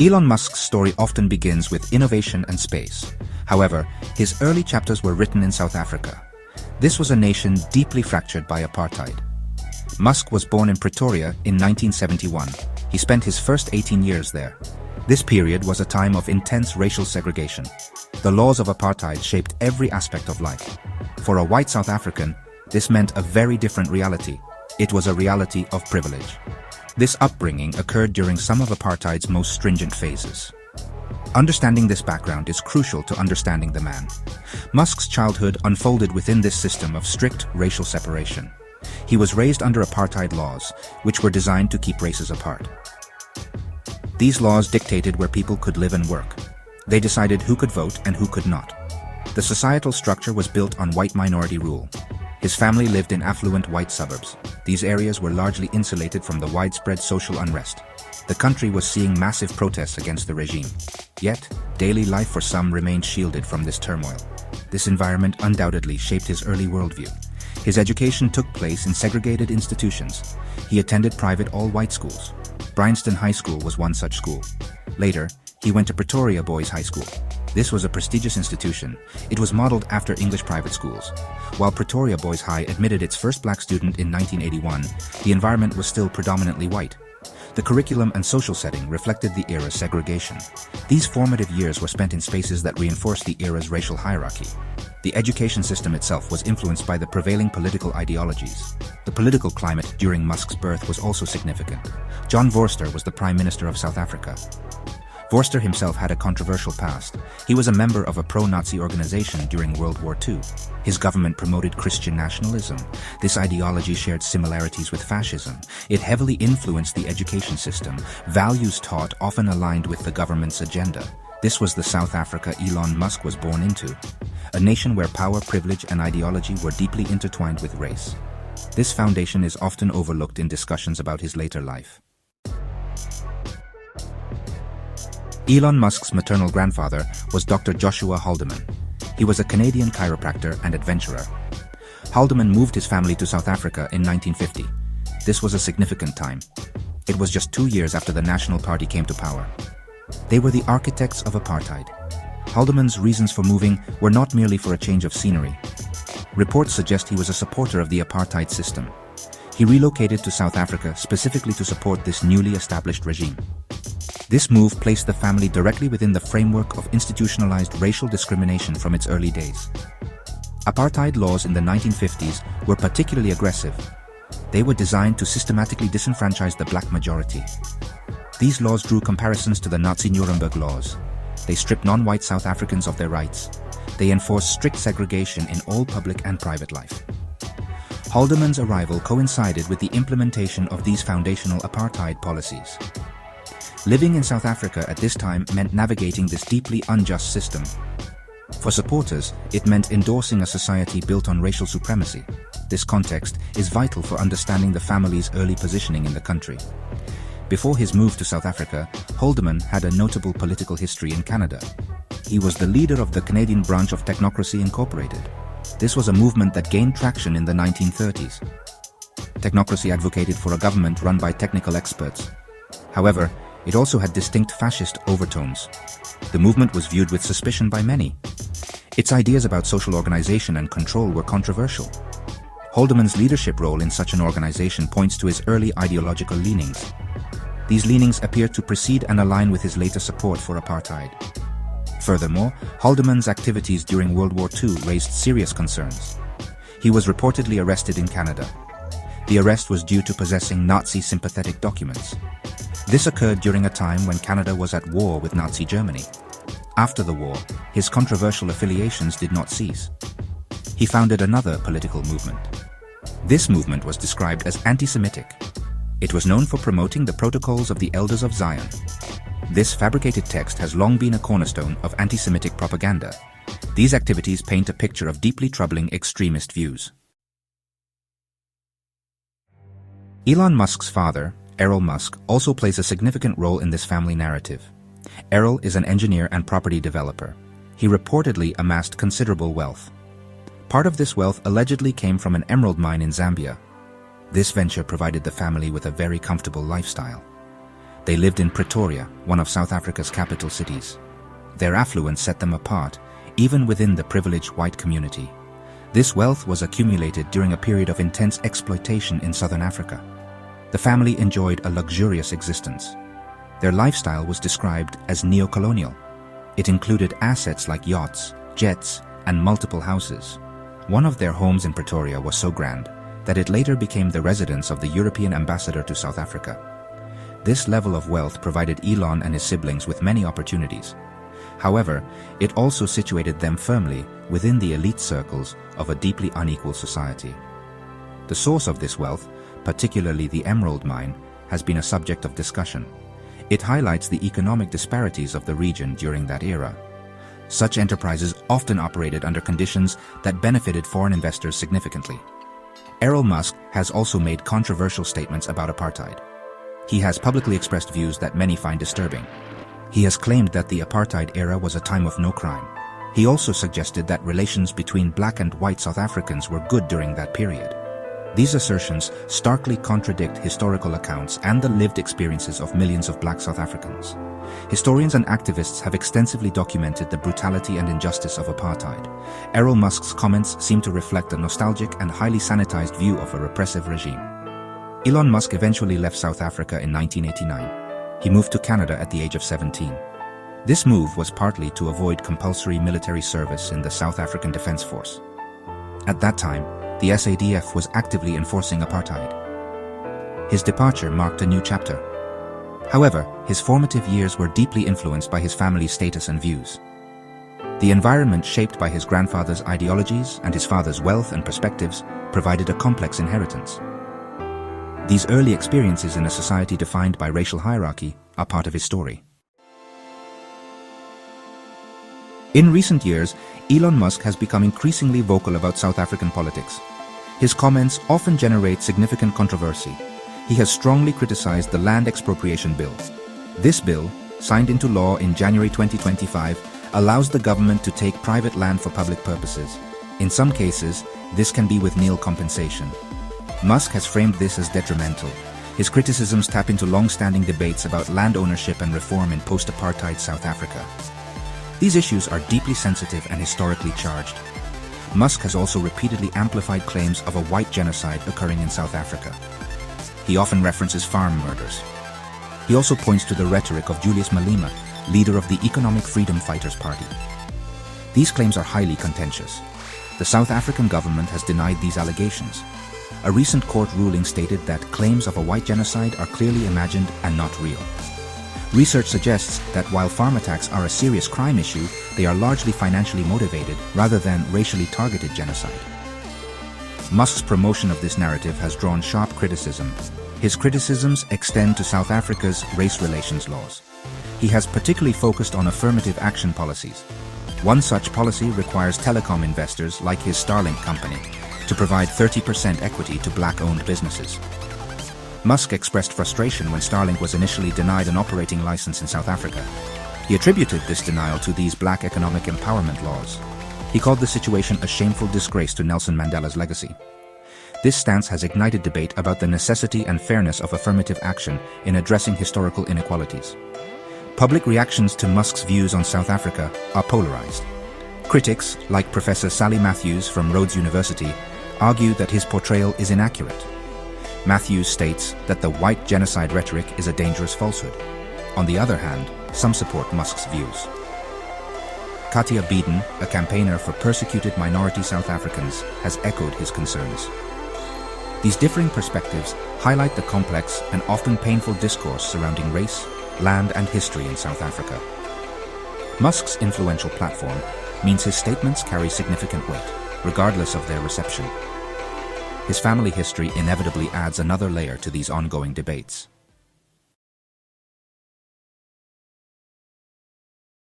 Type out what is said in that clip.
Elon Musk's story often begins with innovation and space. However, his early chapters were written in South Africa. This was a nation deeply fractured by apartheid. Musk was born in Pretoria in 1971. He spent his first 18 years there. This period was a time of intense racial segregation. The laws of apartheid shaped every aspect of life. For a white South African, this meant a very different reality. It was a reality of privilege. This upbringing occurred during some of apartheid's most stringent phases. Understanding this background is crucial to understanding the man. Musk's childhood unfolded within this system of strict racial separation. He was raised under apartheid laws, which were designed to keep races apart. These laws dictated where people could live and work. They decided who could vote and who could not. The societal structure was built on white minority rule. His family lived in affluent white suburbs. These areas were largely insulated from the widespread social unrest. The country was seeing massive protests against the regime. Yet, daily life for some remained shielded from this turmoil. This environment undoubtedly shaped his early worldview. His education took place in segregated institutions. He attended private all-white schools. Bryanston High School was one such school. Later, he went to Pretoria Boys High School. This was a prestigious institution. It was modeled after English private schools. While Pretoria Boys High admitted its first black student in 1981, the environment was still predominantly white. The curriculum and social setting reflected the era's segregation. These formative years were spent in spaces that reinforced the era's racial hierarchy. The education system itself was influenced by the prevailing political ideologies. The political climate during Musk's birth was also significant. John Vorster was the Prime Minister of South Africa. Vorster himself had a controversial past. He was a member of a pro-Nazi organization during World War II. His government promoted Christian nationalism. This ideology shared similarities with fascism. It heavily influenced the education system. Values taught often aligned with the government's agenda. This was the South Africa Elon Musk was born into, a nation where power, privilege, and ideology were deeply intertwined with race. This foundation is often overlooked in discussions about his later life. Elon Musk's maternal grandfather was Dr. Joshua Haldeman. He was a Canadian chiropractor and adventurer. Haldeman moved his family to South Africa in 1950. This was a significant time. It was just 2 years after the National Party came to power. They were the architects of apartheid. Haldeman's reasons for moving were not merely for a change of scenery. Reports suggest he was a supporter of the apartheid system. He relocated to South Africa specifically to support this newly established regime. This move placed the family directly within the framework of institutionalized racial discrimination from its early days. Apartheid laws in the 1950s were particularly aggressive. They were designed to systematically disenfranchise the black majority. These laws drew comparisons to the Nazi Nuremberg laws. They stripped non-white South Africans of their rights. They enforced strict segregation in all public and private life. Haldeman's arrival coincided with the implementation of these foundational apartheid policies. Living in South Africa at this time meant navigating this deeply unjust system. For supporters, it meant endorsing a society built on racial supremacy. This context is vital for understanding the family's early positioning in the country. Before his move to South Africa, Haldeman had a notable political history in Canada. He was the leader of the Canadian branch of Technocracy Incorporated. This was a movement that gained traction in the 1930s. Technocracy advocated for a government run by technical experts. However, it also had distinct fascist overtones. The movement was viewed with suspicion by many. Its ideas about social organization and control were controversial. Haldeman's leadership role in such an organization points to his early ideological leanings. These leanings appear to precede and align with his later support for apartheid. Furthermore, Haldeman's activities during World War II raised serious concerns. He was reportedly arrested in Canada. The arrest was due to possessing Nazi-sympathetic documents. This occurred during a time when Canada was at war with Nazi Germany. After the war, his controversial affiliations did not cease. He founded another political movement. This movement was described as anti-Semitic. It was known for promoting the Protocols of the Elders of Zion. This fabricated text has long been a cornerstone of anti-Semitic propaganda. These activities paint a picture of deeply troubling extremist views. Elon Musk's father, Elon Musk, also plays a significant role in this family narrative. Errol is an engineer and property developer. He reportedly amassed considerable wealth. Part of this wealth allegedly came from an emerald mine in Zambia. This venture provided the family with a very comfortable lifestyle. They lived in Pretoria, one of South Africa's capital cities. Their affluence set them apart, even within the privileged white community. This wealth was accumulated during a period of intense exploitation in southern Africa. The family enjoyed a luxurious existence. Their lifestyle was described as neo-colonial. It included assets like yachts, jets, and multiple houses. One of their homes in Pretoria was so grand that it later became the residence of the European ambassador to South Africa. This level of wealth provided Elon and his siblings with many opportunities. However, it also situated them firmly within the elite circles of a deeply unequal society. The source of this wealth, particularly the emerald mine, has been a subject of discussion. It highlights the economic disparities of the region during that era. Such enterprises often operated under conditions that benefited foreign investors significantly. Elon Musk has also made controversial statements about apartheid. He has publicly expressed views that many find disturbing. He has claimed that the apartheid era was a time of no crime. He also suggested that relations between black and white South Africans were good during that period. These assertions starkly contradict historical accounts and the lived experiences of millions of black South Africans. Historians and activists have extensively documented the brutality and injustice of apartheid. Elon Musk's comments seem to reflect a nostalgic and highly sanitized view of a repressive regime. Elon Musk eventually left South Africa in 1989. He moved to Canada at the age of 17. This move was partly to avoid compulsory military service in the South African Defence Force. At that time, the SADF was actively enforcing apartheid. His departure marked a new chapter. However, his formative years were deeply influenced by his family's status and views. The environment shaped by his grandfather's ideologies and his father's wealth and perspectives provided a complex inheritance. These early experiences in a society defined by racial hierarchy are part of his story. In recent years, Elon Musk has become increasingly vocal about South African politics. His comments often generate significant controversy. He has strongly criticized the Land Expropriation Bill. This bill, signed into law in January 2025, allows the government to take private land for public purposes. In some cases, this can be with nil compensation. Musk has framed this as detrimental. His criticisms tap into long-standing debates about land ownership and reform in post-apartheid South Africa. These issues are deeply sensitive and historically charged. Musk has also repeatedly amplified claims of a white genocide occurring in South Africa. He often references farm murders. He also points to the rhetoric of Julius Malema, leader of the Economic Freedom Fighters Party. These claims are highly contentious. The South African government has denied these allegations. A recent court ruling stated that claims of a white genocide are clearly imagined and not real. Research suggests that while farm attacks are a serious crime issue, they are largely financially motivated rather than racially targeted genocide. Musk's promotion of this narrative has drawn sharp criticism. His criticisms extend to South Africa's race relations laws. He has particularly focused on affirmative action policies. One such policy requires telecom investors like his Starlink company to provide 30% equity to black-owned businesses. Musk expressed frustration when Starlink was initially denied an operating license in South Africa. He attributed this denial to these black economic empowerment laws. He called the situation a shameful disgrace to Nelson Mandela's legacy. This stance has ignited debate about the necessity and fairness of affirmative action in addressing historical inequalities. Public reactions to Musk's views on South Africa are polarized. Critics, like Professor Sally Matthews from Rhodes University, argue that his portrayal is inaccurate. Matthews states that the white genocide rhetoric is a dangerous falsehood. On the other hand, some support Musk's views. Katia Beeden, a campaigner for persecuted minority South Africans, has echoed his concerns. These differing perspectives highlight the complex and often painful discourse surrounding race, land, and history in South Africa. Musk's influential platform means his statements carry significant weight, regardless of their reception. His family history inevitably adds another layer to these ongoing debates.